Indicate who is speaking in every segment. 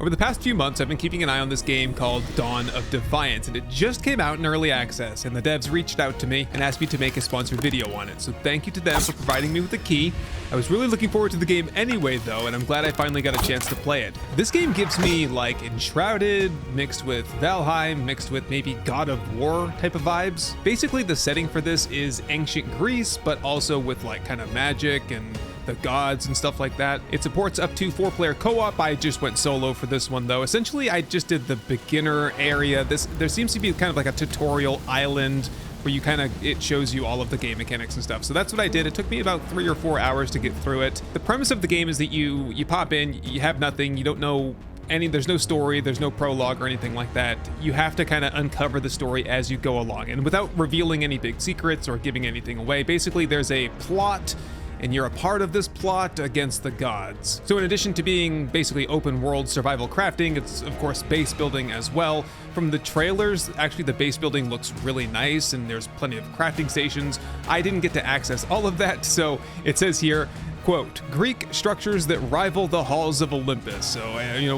Speaker 1: Over the past few months, I've been keeping an eye on this game called Dawn of Defiance, and it just came out in early access, and the devs reached out to me and asked me to make a sponsored video on it. So thank you to them for providing me with the key. I was really looking forward to the game anyway though, and I'm glad I finally got a chance to play it. This game gives me like Enshrouded mixed with Valheim mixed with maybe God of War type of vibes. Basically the setting for this is ancient Greece, but also with like kind of magic and the gods and stuff like that. It supports up to 4-player co-op. I just went solo for this one though. Essentially, I just did the beginner area. There seems to be kind of like a tutorial island where it shows you all of the game mechanics and stuff. So that's what I did. It took me about 3 or 4 hours to get through it. The premise of the game is that you pop in, you have nothing, you don't know there's no story, there's no prologue or anything like that. You have to kind of uncover the story as you go along. And without revealing any big secrets or giving anything away, basically there's a plot and you're a part of this plot against the gods. So in addition to being basically open world survival crafting, it's of course base building as well. From the trailers, actually the base building looks really nice and there's plenty of crafting stations. I didn't get to access all of that, so it says here, quote, Greek structures that rival the halls of Olympus. So,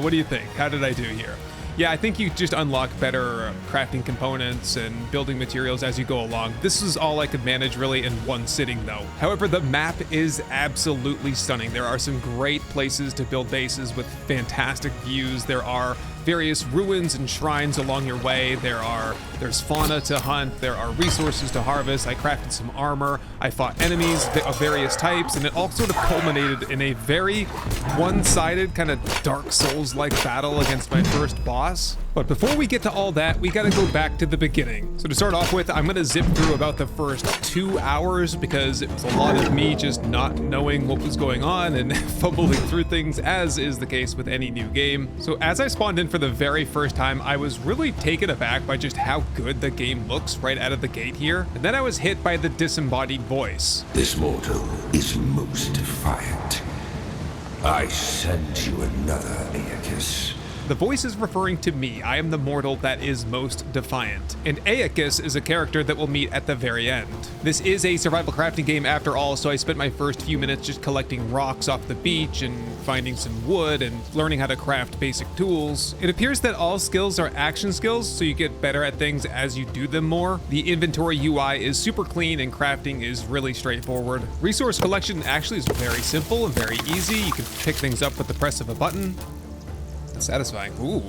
Speaker 1: what do you think? How did I do here? Yeah, I think you just unlock better crafting components and building materials as you go along. This is all I could manage really in one sitting though. However, the map is absolutely stunning. There are some great places to build bases with fantastic views. There are various ruins and shrines along your way. There's fauna to hunt. There are resources to harvest. I crafted some armor. I fought enemies of various types, and it all sort of culminated in a very one-sided kind of Dark Souls-like battle against my first boss. But before we get to all that, we gotta go back to the beginning. So to start off with, I'm gonna zip through about the first 2 hours because it was a lot of me just not knowing what was going on and fumbling through things, as is the case with any new game. So as I spawned in for the very first time, I was really taken aback by just how good the game looks right out of the gate here. And then I was hit by the disembodied voice.
Speaker 2: This mortal is most defiant. I send you another Aeacus.
Speaker 1: The voice is referring to me. I am the mortal that is most defiant. And Aeacus is a character that we'll meet at the very end. This is a survival crafting game after all, so I spent my first few minutes just collecting rocks off the beach and finding some wood and learning how to craft basic tools. It appears that all skills are action skills, so you get better at things as you do them more. The inventory UI is super clean and crafting is really straightforward. Resource collection actually is very simple and very easy. You can pick things up with the press of a button. Satisfying. Ooh,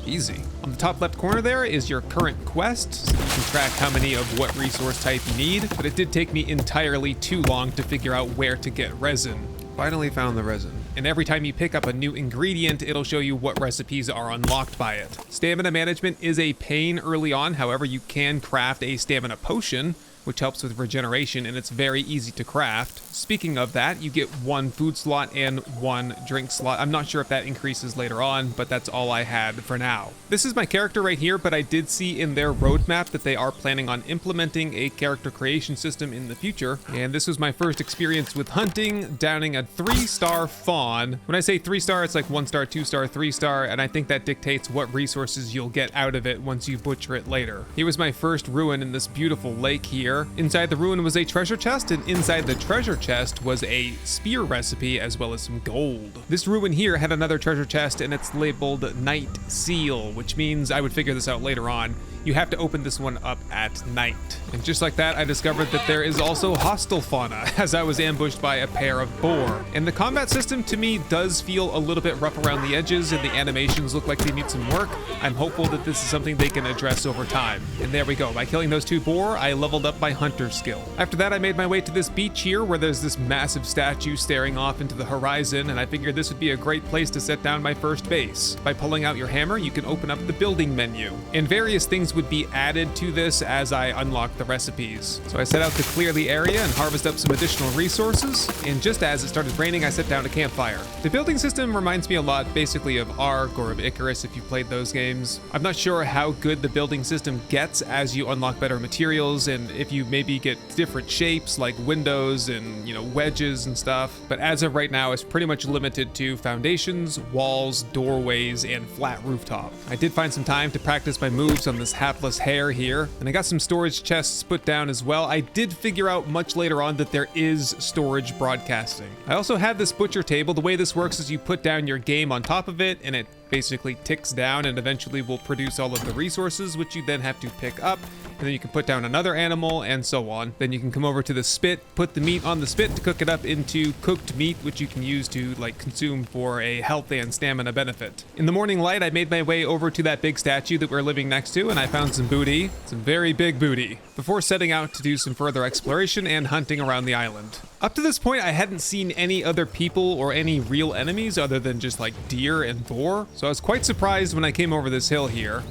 Speaker 1: easy. On the top left corner there is your current quest, so you can track how many of what resource type you need, but it did take me entirely too long to figure out where to get resin. Finally found the resin. And every time you pick up a new ingredient, it'll show you what recipes are unlocked by it. Stamina management is a pain early on, however, you can craft a stamina potion, which helps with regeneration, and it's very easy to craft. Speaking of that, you get 1 food slot and 1 drink slot. I'm not sure if that increases later on, but that's all I had for now. This is my character right here, but I did see in their roadmap that they are planning on implementing a character creation system in the future, and this was my first experience with hunting, downing a 3-star fawn. When I say 3-star, it's like 1-star, 2-star, 3-star, and I think that dictates what resources you'll get out of it once you butcher it later. Here was my first ruin in this beautiful lake here. Inside the ruin was a treasure chest, and inside the treasure chest was a spear recipe as well as some gold. This ruin here had another treasure chest, and it's labeled Night Seal, which means, I would figure this out later on, you have to open this one up at night. And just like that, I discovered that there is also hostile fauna, as I was ambushed by a pair of boar. And the combat system to me does feel a little bit rough around the edges, and the animations look like they need some work. I'm hopeful that this is something they can address over time. And there we go. By killing those 2 boar, I leveled up my hunter skill. After that, I made my way to this beach here, where there's this massive statue staring off into the horizon, and I figured this would be a great place to set down my first base. By pulling out your hammer, you can open up the building menu, and various things would be added to this as I unlock the recipes. So I set out to clear the area and harvest up some additional resources, and just as it started raining, I set down a campfire. The building system reminds me a lot basically of Ark or of Icarus if you played those games. I'm not sure how good the building system gets as you unlock better materials and if you maybe get different shapes like windows and wedges and stuff, but as of right now it's pretty much limited to foundations, walls, doorways, and flat rooftop. I did find some time to practice my moves on this hapless hair here, and I got some storage chests put down as well. I did figure out much later on that there is storage broadcasting. I also had this butcher table. The way this works is you put down your game on top of it and it basically ticks down and eventually will produce all of the resources, which you then have to pick up. And then you can put down another animal and so on. Then you can come over to the spit, put the meat on the spit to cook it up into cooked meat, which you can use to like consume for a health and stamina benefit. In the morning light, I made my way over to that big statue that we're living next to, and I found some booty, some very big booty, before setting out to do some further exploration and hunting around the island. Up to this point, I hadn't seen any other people or any real enemies other than just like deer and boar. So I was quite surprised when I came over this hill here.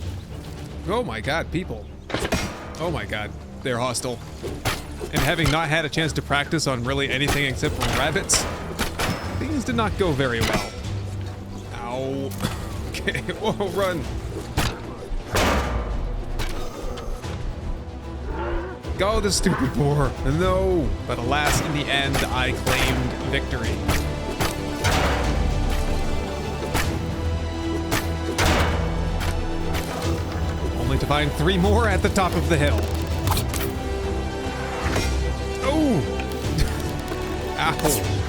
Speaker 1: Oh my God, people. Oh my God, they're hostile. And having not had a chance to practice on really anything except for rabbits, things did not go very well. Ow. Okay, whoa, run. Go, the stupid boar. No. But alas, in the end, I claimed victory. Only to find 3 more at the top of the hill. Oh! Ow.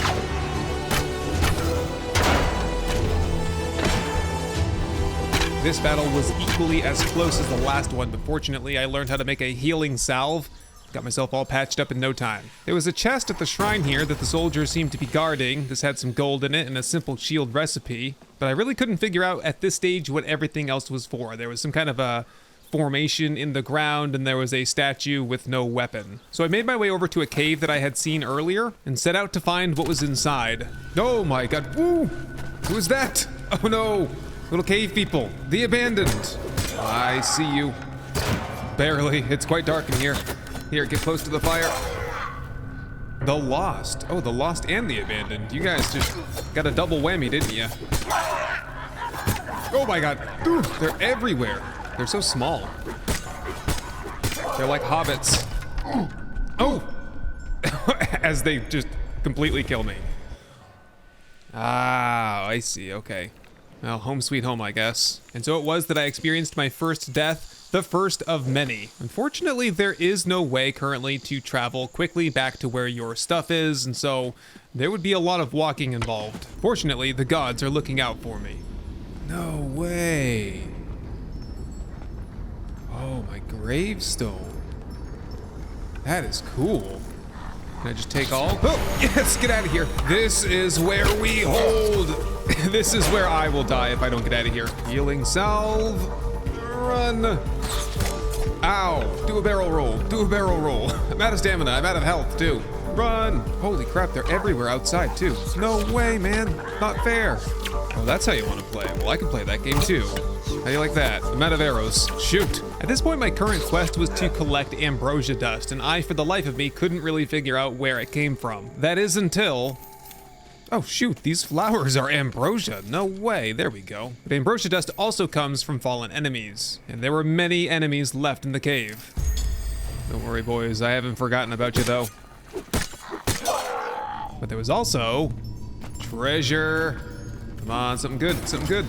Speaker 1: This battle was equally as close as the last one, but fortunately I learned how to make a healing salve. Got myself all patched up in no time. There was a chest at the shrine here that the soldiers seemed to be guarding. This had some gold in it and a simple shield recipe, but I really couldn't figure out at this stage what everything else was for. There was some kind of a formation in the ground and there was a statue with no weapon. So I made my way over to a cave that I had seen earlier and set out to find what was inside. Oh my God, woo! Who is that? Oh no, little cave people, the abandoned. I see you. Barely, it's quite dark in here. Here, get close to the fire. The lost. Oh, the lost and the abandoned. You guys just got a double whammy, didn't you? Oh my God, ooh, they're everywhere. They're so small. They're like hobbits. Oh! As they just completely kill me. Ah, I see, okay. Well, home sweet home, I guess. And so it was that I experienced my first death, the first of many. Unfortunately, there is no way currently to travel quickly back to where your stuff is, and so there would be a lot of walking involved. Fortunately, the gods are looking out for me. No way. Oh, my gravestone. That is cool. Can I just take all? Oh, yes, get out of here. This is where we hold. This is where I will die if I don't get out of here. Healing salve. Run. Ow. Do a barrel roll. Do a barrel roll. I'm out of stamina. I'm out of health, too. Run. Holy crap, they're everywhere outside, too. No way, man. Not fair. Oh, that's how you want to play. Well, I can play that game, too. How do you like that? I'm out of arrows. Shoot. At this point, my current quest was to collect ambrosia dust, and I, for the life of me, couldn't really figure out where it came from. That is until... Oh, shoot, these flowers are ambrosia. No way. There we go. But ambrosia dust also comes from fallen enemies, and there were many enemies left in the cave. Don't worry, boys. I haven't forgotten about you, though. But there was also... treasure. Come on, something good, something good.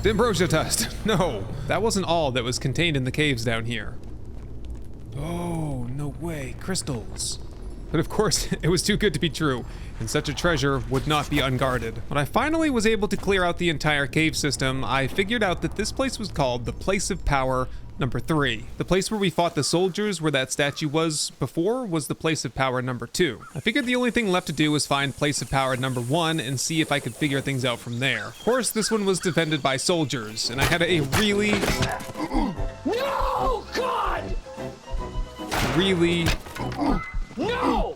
Speaker 1: The ambrosia dust. No, that wasn't all that was contained in the caves down here. Oh, no way, crystals. But of course, it was too good to be true, and such a treasure would not be unguarded. When I finally was able to clear out the entire cave system, I figured out that this place was called the Place of Power number 3. The place where we fought the soldiers, where that statue was before, was the Place of Power number 2. I figured the only thing left to do was find Place of Power number 1 and see if I could figure things out from there. Of course, this one was defended by soldiers, and I had a really...
Speaker 3: No, God!
Speaker 1: Really...
Speaker 3: No!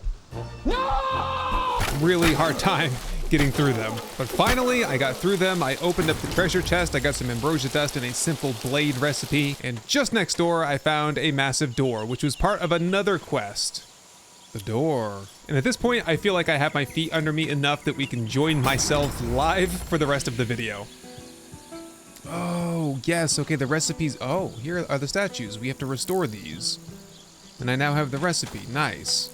Speaker 3: No!
Speaker 1: really hard time getting through them. But finally, I got through them. I opened up the treasure chest. I got some ambrosia dust and a simple blade recipe. And just next door, I found a massive door, which was part of another quest. The door. And at this point, I feel like I have my feet under me enough that we can join myself live for the rest of the video. Oh, yes. Okay, the recipes. Oh, here are the statues. We have to restore these. And I now have the recipe. Nice.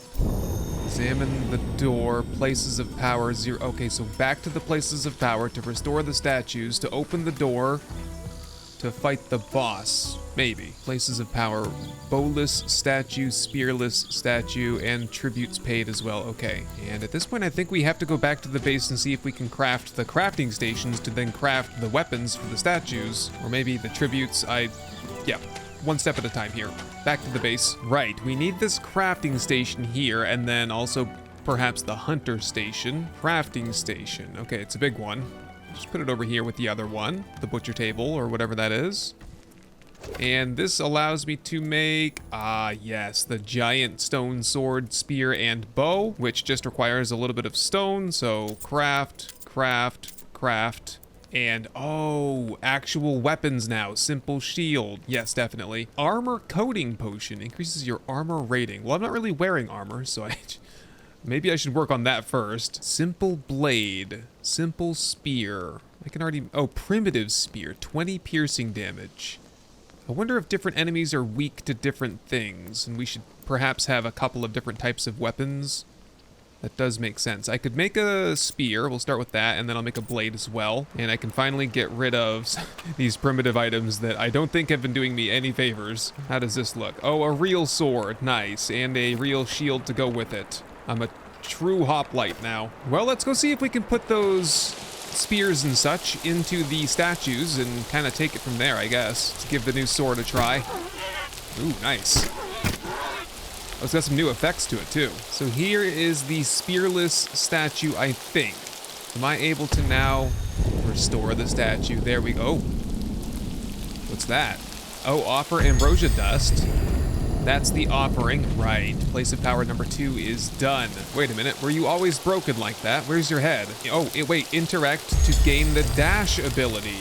Speaker 1: Examine the door. Places of power 0. Okay, so back to the places of power to restore the statues, to open the door. to fight the boss. Maybe. Places of power. Bowless statue, spearless statue, and tributes paid as well. Okay. And at this point, I think we have to go back to the base and see if we can craft the crafting stations to then craft the weapons for the statues. Or maybe the tributes. Yeah. One step at a time here. Back to the base. Right. We need this crafting station here, and then also perhaps the hunter station. Crafting station. Okay, it's a big one. Just put it over here with the other one. The butcher table, or whatever that is. And this allows me to make, yes, the giant stone sword, spear, and bow, which just requires a little bit of stone. So craft, and actual weapons now. Simple shield. Yes, definitely. Armor coating potion increases your armor rating. Well, I'm not really wearing armor, so maybe I should work on that first. Simple blade, simple spear. I can already, primitive spear, 20 piercing damage. I wonder if different enemies are weak to different things, and we should perhaps have a couple of different types of weapons. That does make sense. I could make a spear, we'll start with that, and then I'll make a blade as well. And I can finally get rid of these primitive items that I don't think have been doing me any favors. How does this look? Oh, a real sword, nice, and a real shield to go with it. I'm a true hoplite now. Well, let's go see if we can put those spears and such into the statues and kind of take it from there, I guess. Let's give the new sword a try. Ooh, nice. Oh, it's got some new effects to it, too. So here is the spearless statue, I think. Am I able to now restore the statue? There we go. What's that? Oh, offer ambrosia dust. That's the offering. Right. Place of power number 2 is done. Wait a minute. Were you always broken like that? Where's your head? Oh, wait. Interact to gain the dash ability.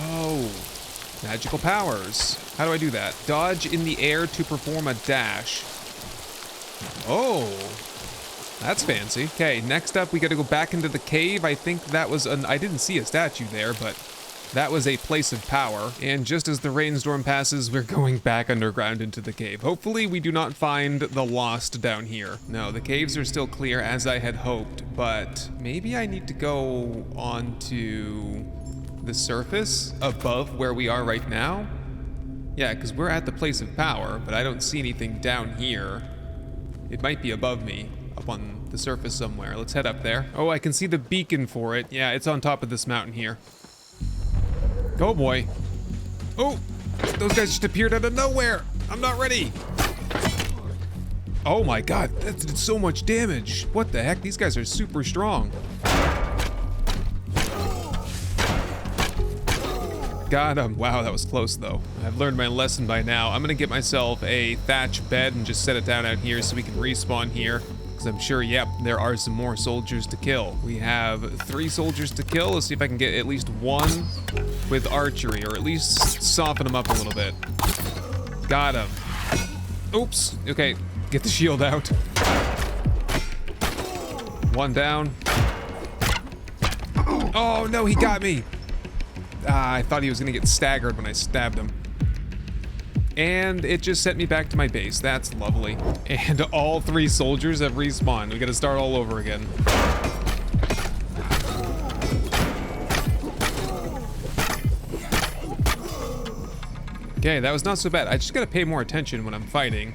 Speaker 1: Oh. Magical powers. How do I do that? Dodge in the air to perform a dash. Oh. That's fancy. Okay, next up we gotta go back into the cave. I think that was I didn't see a statue there, but that was a place of power. And just as the rainstorm passes, we're going back underground into the cave. Hopefully we do not find the lost down here. No, the caves are still clear as I had hoped, but maybe I need to go onto the surface above where we are right now. Yeah, because we're at the place of power, but I don't see anything down here. It might be above me, up on the surface somewhere. Let's head up there. Oh, I can see the beacon for it. Yeah, it's on top of this mountain here. Oh boy. Oh, those guys just appeared out of nowhere. I'm not ready. Oh my god, that did so much damage. What the heck? These guys are super strong. Got him. Wow, that was close though. I've learned my lesson by now. I'm gonna get myself a thatch bed and just set it down out here so we can respawn here. Because I'm sure, yep, there are some more soldiers to kill. We have 3 soldiers to kill. Let's see if I can get at least 1 with archery, or at least soften them up a little bit. Got him. Oops. Okay, get the shield out. 1 down. Oh no, he got me. I thought he was gonna get staggered when I stabbed him. And it just sent me back to my base. That's lovely. And all 3 soldiers have respawned. We gotta start all over again. Okay, that was not so bad. I just gotta pay more attention when I'm fighting.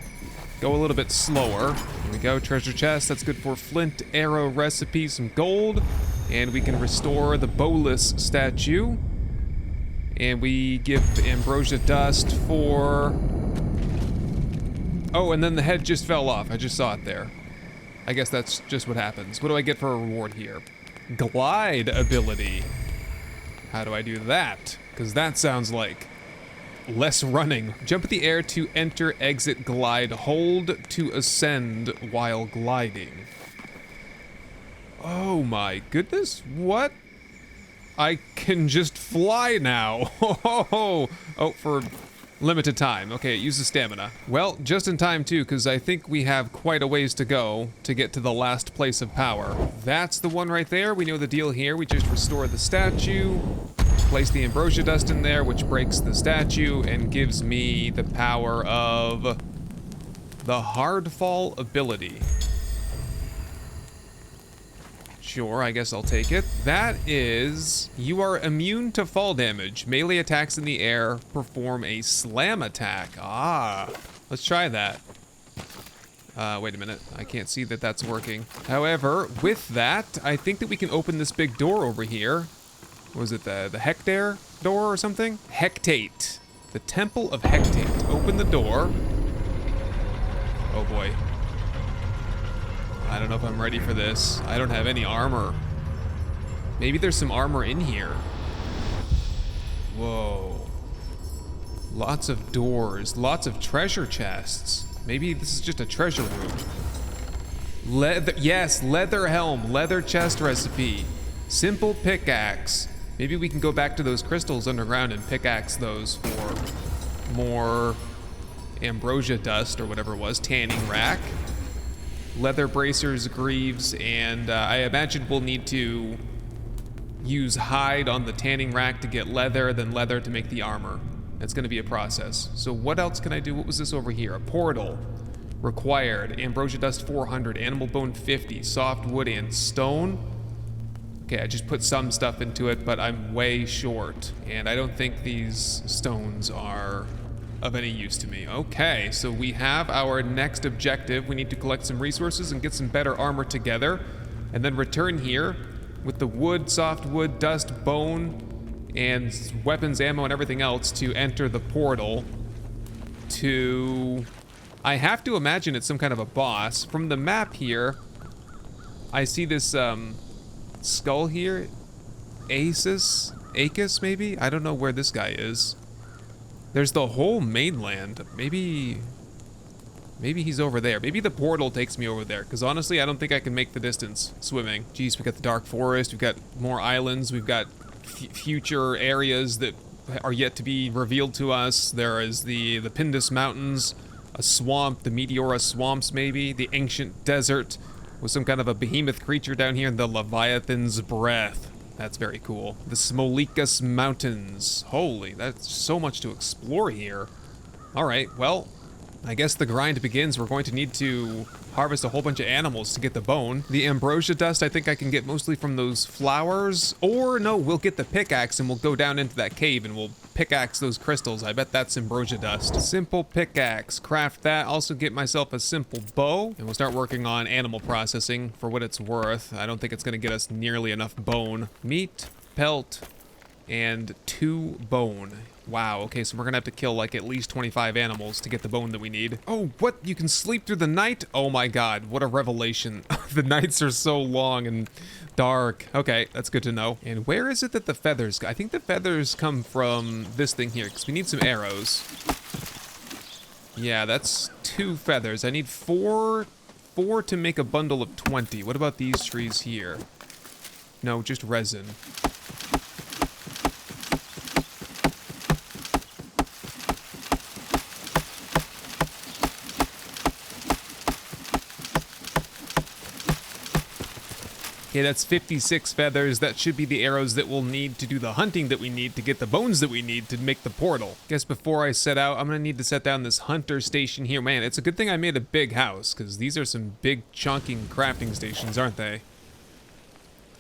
Speaker 1: Go a little bit slower. Here we go, treasure chest. That's good for flint, arrow recipe, some gold. And we can restore the bowless statue. And we give ambrosia dust for... Oh, and then the head just fell off. I just saw it there. I guess that's just what happens. What do I get for a reward here? Glide ability. How do I do that? Because that sounds like less running. Jump in the air to enter, exit, glide. Hold to ascend while gliding. Oh my goodness. What? I can just fly now. Oh, for limited time. Okay, it uses stamina. Well, just in time too, because I think we have quite a ways to go to get to the last place of power. That's the one right there. We know the deal here. We just restore the statue, place the ambrosia dust in there, which breaks the statue and gives me the power of the hardfall ability. Sure, I guess I'll take it. That is, you are immune to fall damage. Melee attacks in the air perform a slam attack. Ah, let's try that. Wait a minute, I can't see that that's working. However, with that, I think that we can open this big door over here. Was it the Hectare door or something? Hectate. The Temple of Hectate. Open the door. Oh boy. I don't know if I'm ready for this. I don't have any armor. Maybe there's some armor in here. Whoa. Lots of doors, lots of treasure chests. Maybe this is just a treasure room. Leather, yes, leather helm, leather chest recipe. Simple pickaxe. Maybe we can go back to those crystals underground and pickaxe those for more ambrosia dust or whatever it was, tanning rack. Leather bracers, greaves, and I imagine we'll need to use hide on the tanning rack to get leather, then leather to make the armor. That's gonna be a process. So what else can I do? What was this over here? A portal. Required. Ambrosia dust 400, animal bone 50, soft wood and stone. Okay, I just put some stuff into it, but I'm way short. And I don't think these stones are of any use to me. Okay, so we have our next objective. We need to collect some resources and get some better armor together, and then return here with the wood, soft wood, dust, bone, and weapons, ammo, and everything else to enter the portal to... I have to imagine it's some kind of a boss. From the map here, I see this skull here. Acus, maybe? I don't know where this guy is. There's the whole mainland. Maybe he's over there. Maybe the portal takes me over there, because honestly, I don't think I can make the distance swimming. Jeez, we got the dark forest, we've got more islands, we've got future areas that are yet to be revealed to us. There is the Pindus Mountains, a swamp, the Meteora Swamps maybe, the ancient desert with some kind of a behemoth creature down here, and the Leviathan's Breath. That's very cool. The Smolikas Mountains. Holy, that's so much to explore here. All right, well, I guess the grind begins. We're going to need to harvest a whole bunch of animals to get the bone. The ambrosia dust, I think I can get mostly from those flowers. Or no, we'll get the pickaxe and we'll go down into that cave and we'll pickaxe those crystals. I bet that's ambrosia dust. Simple pickaxe, craft that. Also get myself a simple bow, and we'll start working on animal processing for what it's worth. I don't think it's gonna get us nearly enough bone. Meat, pelt, and 2 bone. Wow, okay, so we're gonna have to kill like at least 25 animals to get the bone that we need. Oh, what? You can sleep through the night? Oh my god, what a revelation. The nights are so long and dark. Okay, that's good to know. And where is it that the feathers go? I think the feathers come from this thing here, because we need some arrows. Yeah, that's 2 feathers. I need 4 to make a bundle of 20. What about these trees here? No, just resin. Okay, that's 56 feathers. That should be the arrows that we'll need to do the hunting that we need to get the bones that we need to make the portal. Guess before I set out, I'm gonna need to set down this hunter station here. Man, it's a good thing I made a big house, because these are some big chunking crafting stations, aren't they?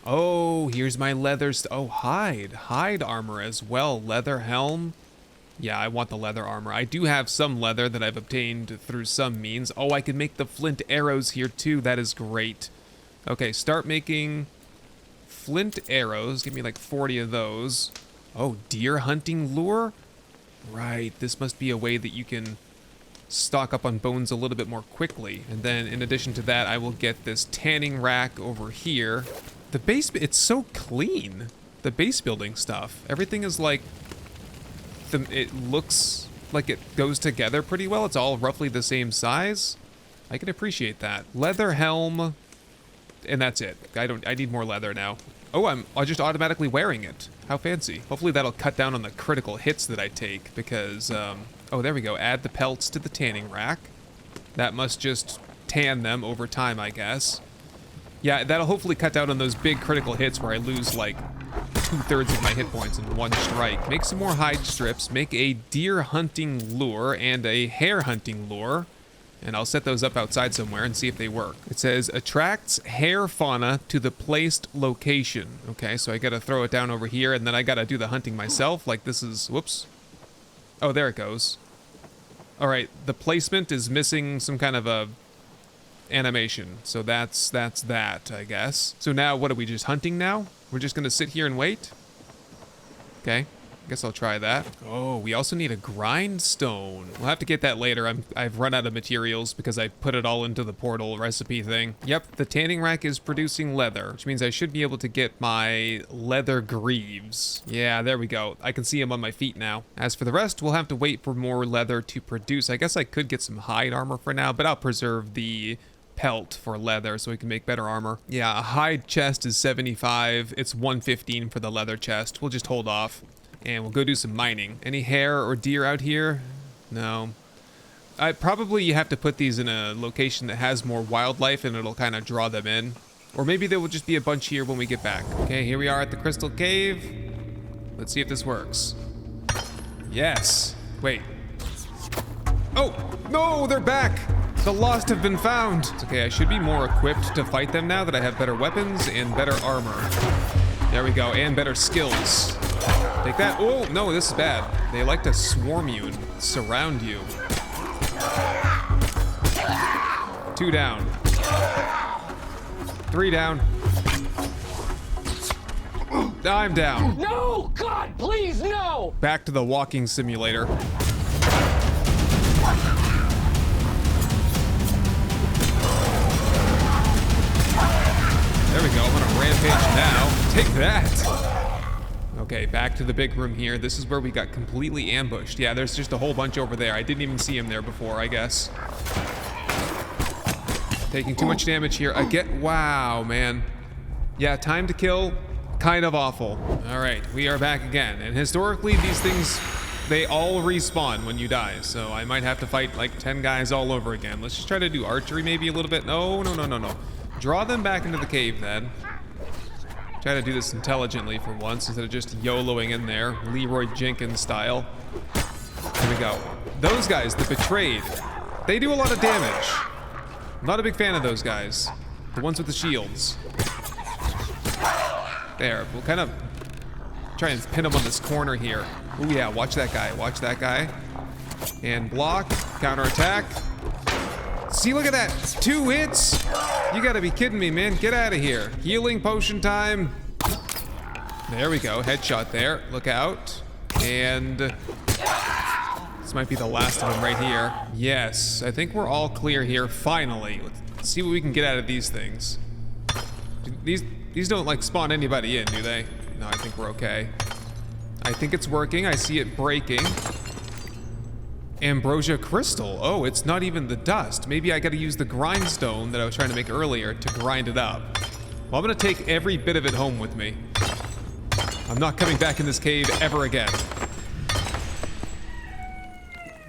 Speaker 1: Oh, here's my leather. Oh, hide armor as well. Leather helm. Yeah, I want the leather armor. I do have some leather that I've obtained through some means. Oh, I can make the flint arrows here too. That is great. Okay, start making flint arrows. Give me like 40 of those. Oh, deer hunting lure? Right, this must be a way that you can stock up on bones a little bit more quickly. And then in addition to that, I will get this tanning rack over here. The base, it's so clean. The base building stuff. Everything is like, it looks like it goes together pretty well. It's all roughly the same size. I can appreciate that. Leather helm. And that's it. I need more leather now. Oh, I'm just automatically wearing it. How fancy. Hopefully that'll cut down on the critical hits that I take, because, oh, there we go. Add the pelts to the tanning rack. That must just tan them over time, I guess. Yeah, that'll hopefully cut down on those big critical hits where I lose, like, 2/3 of my hit points in one strike. Make some more hide strips. Make a deer hunting lure and a hare hunting lure. And I'll set those up outside somewhere and see if they work. It says attracts hare fauna to the placed location. Okay, so I gotta throw it down over here and then I gotta do the hunting myself. Like this is, whoops. Oh, there it goes. All right, the placement is missing some kind of a animation. So that's that, I guess. So now what are we just hunting now? We're just gonna sit here and wait? Okay. Guess I'll try that. Oh, we also need a grindstone. We'll have to get that later. I've run out of materials because I put it all into the portal recipe thing. Yep, the tanning rack is producing leather, which means I should be able to get my leather greaves. Yeah, there we go. I can see them on my feet now. As for the rest, we'll have to wait for more leather to produce. I guess I could get some hide armor for now, but I'll preserve the pelt for leather so we can make better armor. Yeah, a hide chest is 75. It's 115 for the leather chest. We'll just hold off. And we'll go do some mining. Any hare or deer out here? No. Probably you have to put these in a location that has more wildlife and it'll kind of draw them in. Or maybe there will just be a bunch here when we get back. Okay, here we are at the Crystal Cave. Let's see if this works. Yes. Wait. Oh, no, they're back. The lost have been found. It's okay, I should be more equipped to fight them now that I have better weapons and better armor. There we go, and better skills. Take that. Oh, no, this is bad. They like to swarm you and surround you. 2 down. 3 down. I'm down.
Speaker 3: No! God, please, no!
Speaker 1: Back to the walking simulator. There we go. I'm on a rampage now. Take that. Okay, back to the big room here. This is where we got completely ambushed. Yeah, there's just a whole bunch over there. I didn't even see him there before, I guess. Taking too much damage here. Wow, man. Yeah, time to kill, kind of awful. All right, we are back again. And historically, these things, they all respawn when you die. So I might have to fight like 10 guys all over again. Let's just try to do archery maybe a little bit. No. Draw them back into the cave then. Try to do this intelligently for once instead of just YOLOing in there, Leroy Jenkins style. Here we go. Those guys, the betrayed, they do a lot of damage. I'm not a big fan of those guys. The ones with the shields. There, we'll kind of try and pin them on this corner here. Oh yeah, watch that guy. And block, counterattack. See, look at that, 2 hits. You gotta be kidding me, man. Get out of here. Healing potion time. There we go, headshot there. Look out. And this might be the last of them right here. Yes, I think we're all clear here, finally. Let's see what we can get out of these things. These don't like spawn anybody in, do they? No, I think we're okay. I think it's working, I see it breaking. Ambrosia crystal. Oh, it's not even the dust. Maybe I gotta use the grindstone that I was trying to make earlier to grind it up. Well, I'm gonna take every bit of it home with me. I'm not coming back in this cave ever again.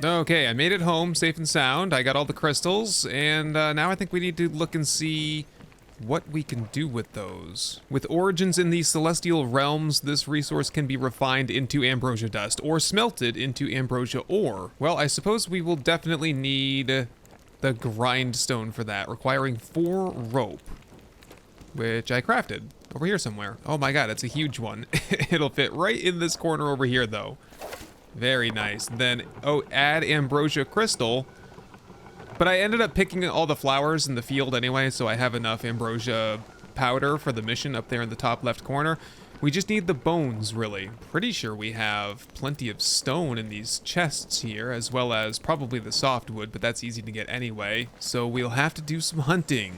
Speaker 1: Okay, I made it home safe and sound. I got all the crystals, and now I think we need to look and see what we can do with those. With origins in the celestial realms, this resource can be refined into ambrosia dust or smelted into ambrosia ore. Well, I suppose we will definitely need the grindstone for that, requiring 4 rope, which I crafted over here somewhere. Oh my god, it's a huge one. It'll fit right in this corner over here though. Very nice. Then, oh, add ambrosia crystal. But I ended up picking all the flowers in the field anyway, so I have enough ambrosia powder for the mission up there in the top left corner. We just need the bones, really. Pretty sure we have plenty of stone in these chests here, as well as probably the softwood, but that's easy to get anyway. So we'll have to do some hunting.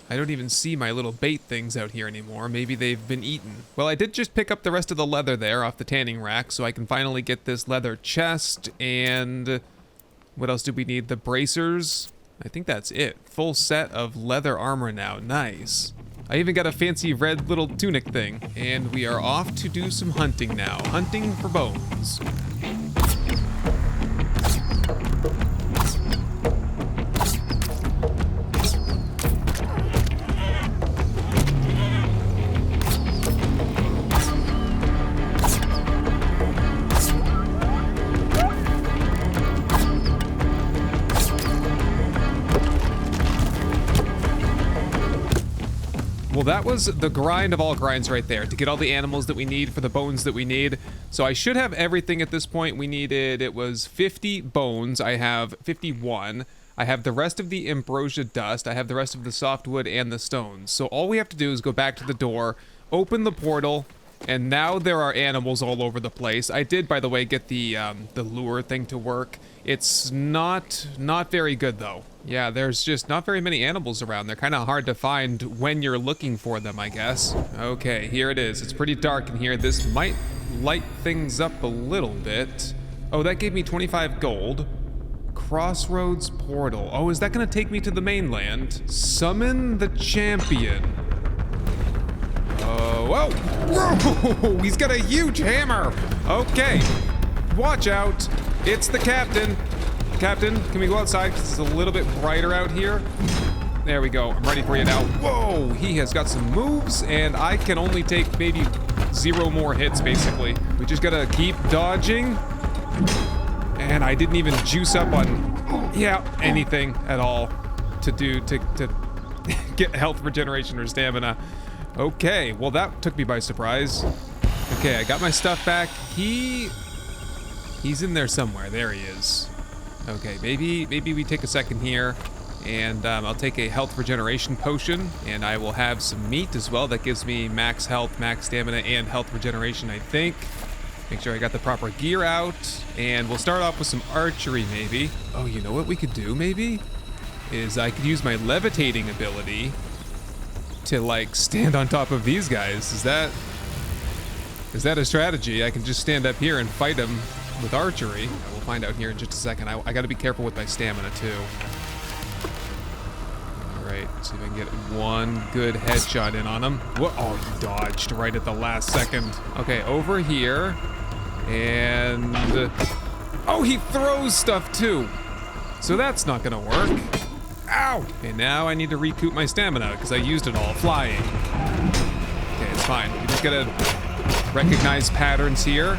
Speaker 1: I don't even see my little bait things out here anymore. Maybe they've been eaten. Well, I did just pick up the rest of the leather there off the tanning rack, so I can finally get this leather chest and... what else do we need? The bracers? I think that's it. Full set of leather armor now. Nice. I even got a fancy red little tunic thing. And we are off to do some hunting now. Hunting for bones. that was the grind of all grinds right there, to get all the animals that we need for the bones that we need. So I should have everything at this point. We needed, it was 50 bones. I have 51. I have the rest of the ambrosia dust. I have the rest of the softwood and the stones. So all we have to do is go back to the door, open the portal, and now there are animals all over the place. I did, by the way, get the lure thing to work. It's not very good though. Yeah, there's just not very many animals around. They're kind of hard to find when you're looking for them, I guess. Okay, here it is. It's pretty dark in here. This might light things up a little bit. Oh, that gave me 25 gold. Crossroads portal. Oh, is that gonna take me to the mainland? Summon the champion. Whoa! Whoa! He's got a huge hammer! Okay. Watch out. It's the captain. Captain, can we go outside because it's a little bit brighter out here? There we go. I'm ready for you now. Whoa! He has got some moves, and I can only take maybe 0 more hits, basically. We just gotta keep dodging. And I didn't even juice up on, yeah, anything at all to get health regeneration or stamina. Okay, well that took me by surprise. Okay, I got my stuff back. He's in there somewhere. There he is. Okay, maybe we take a second here, and I'll take a health regeneration potion, and I will have some meat as well. That gives me max health, max stamina, and health regeneration, I think. Make sure I got the proper gear out, and we'll start off with some archery, maybe. Oh, you know what we could do, maybe? Is I could use my levitating ability to, like, stand on top of these guys. Is that a strategy? I can just stand up here and fight them with archery. We'll find out here in just a second. I gotta be careful with my stamina, too. Alright, see if I can get one good headshot in on him. Whoa, oh, he dodged right at the last second. Okay, over here. And... oh, he throws stuff, too. So that's not gonna work. Ow! Okay, now I need to recoup my stamina, because I used it all flying. Okay, it's fine. We just gotta recognize patterns here.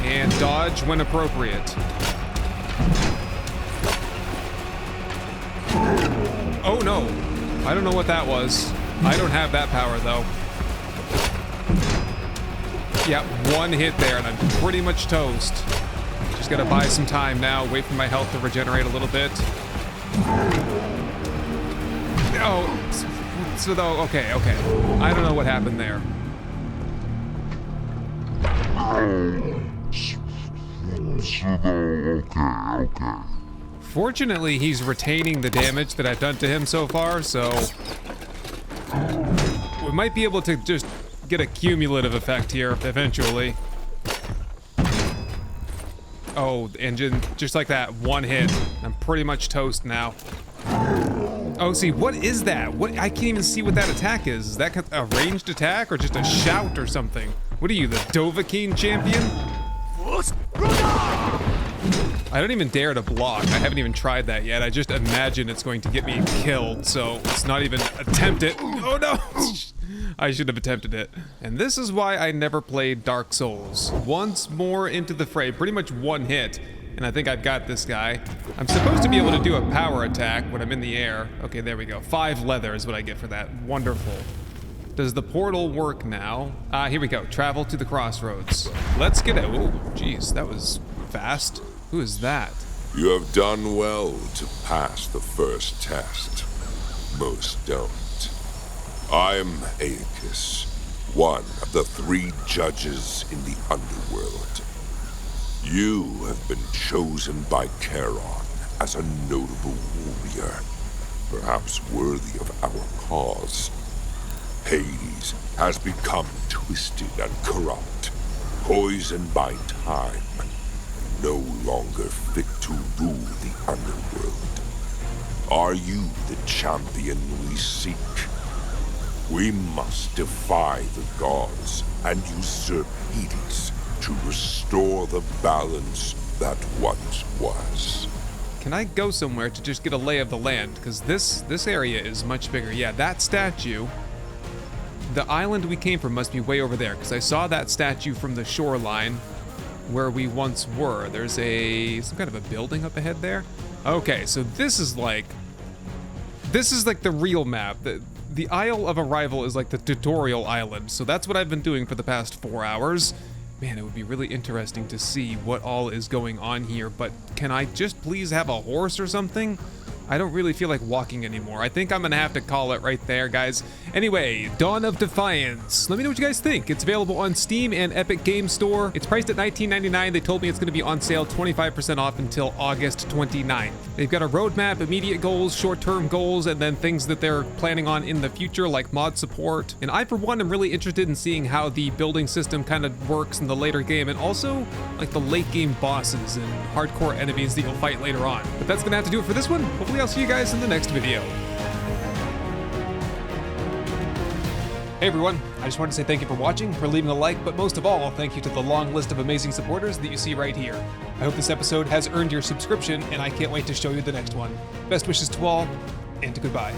Speaker 1: And dodge when appropriate. Oh no, I don't know what that was. I don't have that power though. Yeah, one hit there and I'm pretty much toast. Just gotta buy some time now, wait for my health to regenerate a little bit. Oh, so though, okay. I don't know what happened there.
Speaker 2: Okay.
Speaker 1: Fortunately, he's retaining the damage that I've done to him so far, so we might be able to just get a cumulative effect here eventually. Oh, engine, just like that, one hit. I'm pretty much toast now. Oh, see, what is that? What? I can't even see what that attack is. Is that a ranged attack or just a shout or something? What are you, the Dovahkiin champion? I don't even dare to block. I haven't even tried that yet. I just imagine it's going to get me killed, so let's not even attempt it. Oh no! I should have attempted it. And this is why I never played Dark Souls. Once more into the fray, pretty much one hit, and I think I've got this guy. I'm supposed to be able to do a power attack when I'm in the air. Okay, there we go. 5 leather is what I get for that. Wonderful. Does the portal work now? Here we go. Travel to the crossroads. Let's get it. Oh, jeez, that was fast. Who is that?
Speaker 4: You have done well to pass the first test. Most don't. I'm Aeacus, one of the 3 judges in the underworld. You have been chosen by Charon as a notable warrior, perhaps worthy of our cause. Hades has become twisted and corrupt, poisoned by time, no longer fit to rule the underworld. Are you the champion we seek? We must defy the gods and usurp Hades to restore the balance that once was.
Speaker 1: Can I go somewhere to just get a lay of the land? Because this area is much bigger. Yeah, that statue, the island we came from must be way over there, because I saw that statue from the shoreline where we once were. There's some kind of a building up ahead there. Okay, so this is like the real map. the Isle of Arrival is like the tutorial island, so that's what I've been doing for the past 4 hours. Man, it would be really interesting to see what all is going on here, but can I just please have a horse or something? I don't really feel like walking anymore. I think I'm gonna have to call it right there, guys. Anyway, Dawn of Defiance. Let me know what you guys think. It's available on Steam and Epic Games Store. It's priced at $19.99. They told me it's gonna be on sale 25% off until August 29th. They've got a roadmap, immediate goals, short-term goals, and then things that they're planning on in the future, like mod support. And I, for one, am really interested in seeing how the building system kind of works in the later game, and also like the late game bosses and hardcore enemies that you'll fight later on. But that's gonna have to do it for this one. Hopefully I'll see you guys in the next video. Hey everyone, I just wanted to say thank you for watching, for leaving a like, but most of all, thank you to the long list of amazing supporters that you see right here. I hope this episode has earned your subscription, and I can't wait to show you the next one. Best wishes to all, and goodbye.